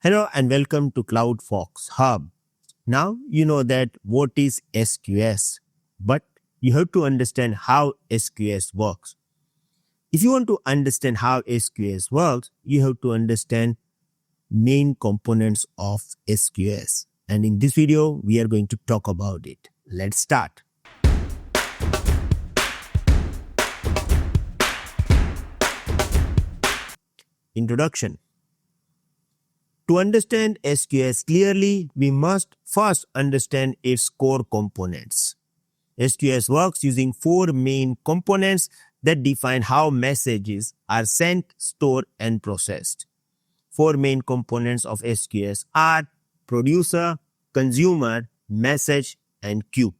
Hello and welcome to CloudFox Hub. Now you know that what is SQS, but you have to understand how SQS works. If you want to understand how SQS works, you have to understand main components of SQS. And in this video, we are going to talk about it. Let's start. Introduction. To understand SQS clearly, we must first understand its core components. SQS works using four main components that define how messages are sent, stored, and processed. Four main components of SQS are producer, consumer, message, and queue.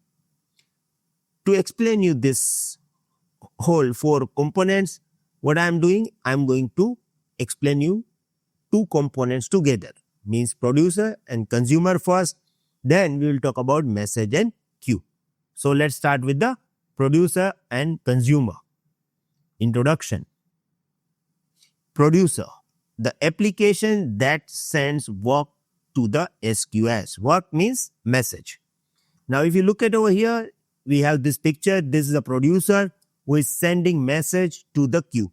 To explain you this whole four components, what I'm doing, I'm going to explain you two components together, means producer and consumer first, then we will talk about message and queue. So let's start with the producer and consumer. Introduction. Producer, the application that sends work to the SQS. Work means message. Now if you look at over here, we have this picture. This is a producer who is sending message to the queue.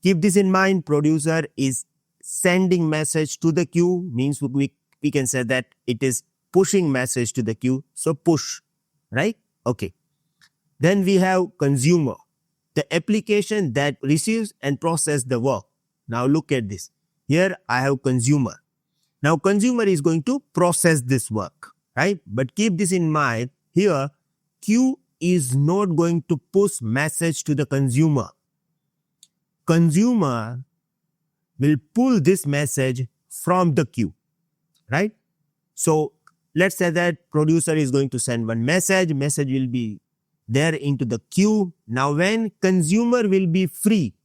Keep this in mind, producer is sending message to the queue, means we can say that it is pushing message to the queue. So push, right? Okay. Then we have consumer, the application that receives and processes the work. Now look at this. Here I have consumer. Now consumer is going to process this work, right? But keep this in mind, here queue is not going to push message to the consumer. Consumer will pull this message from the queue, right? So let's say that producer is going to send one message will be there into the queue. Now when consumer will be free,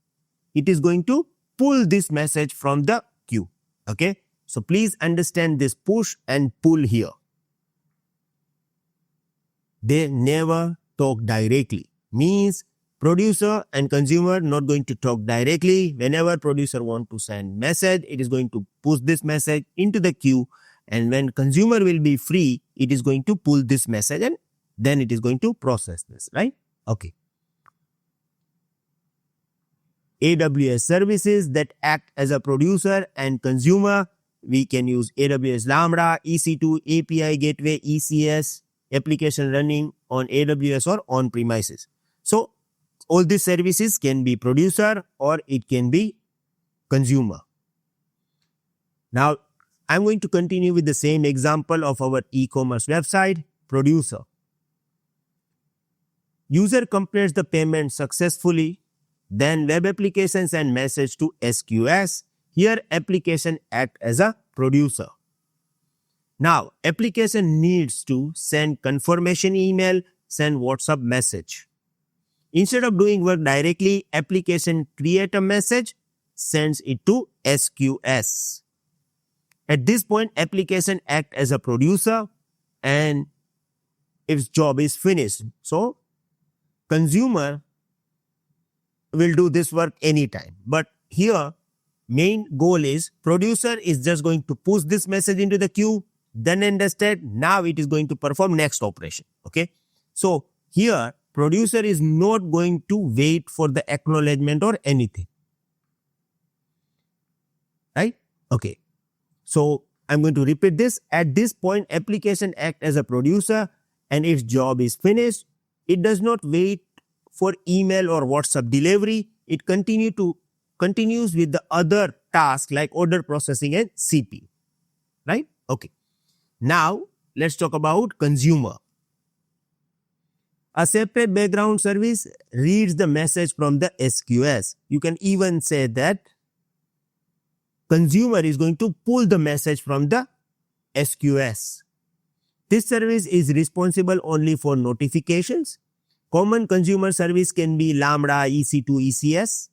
it is going to pull this message from the queue, okay? So please understand this push and pull here. They never talk directly, means producer and consumer not going to talk directly. Whenever producer want to send message, it is going to push this message into the queue, and when consumer will be free, it is going to pull this message and then it is going to process this, right? Okay. AWS services that act as a producer and consumer, we can use AWS Lambda, EC2, API Gateway, ECS, application running on AWS or on premises. So all these services can be producer or it can be consumer. Now, I'm going to continue with the same example of our e-commerce website, producer. User completes the payment successfully, then web application send message to SQS. Here, application act as a producer. Now, application needs to send confirmation email, send WhatsApp message. Instead of doing work directly, application create a message, sends it to SQS. At this point, application act as a producer and its job is finished. So, consumer will do this work anytime. But here, main goal is producer is just going to push this message into the queue, then understand, now it is going to perform next operation. Okay. So, here, producer is not going to wait for the acknowledgement or anything. Right? Okay. So, I'm going to repeat this. At this point, application act as a producer and its job is finished. It does not wait for email or WhatsApp delivery. It continues with the other tasks like order processing and CP. Right? Okay. Now, let's talk about consumer. A separate background service reads the message from the SQS. You can even say that consumer is going to pull the message from the SQS. This service is responsible only for notifications. Common consumer service can be Lambda, EC2, ECS.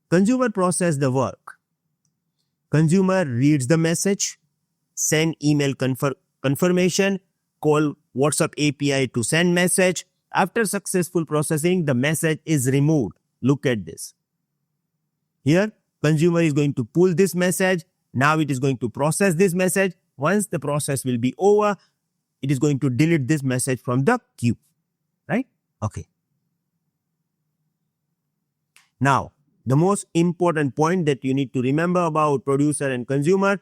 Consumer process the work. Consumer reads the message, send email confirmation, call WhatsApp API to send message. After successful processing, the message is removed. Look at this. Here, consumer is going to pull this message Now it is going to process this message. Once the process will be over, it is going to delete this message from the queue, right? Okay. Now, the most important point that you need to remember about producer and consumer,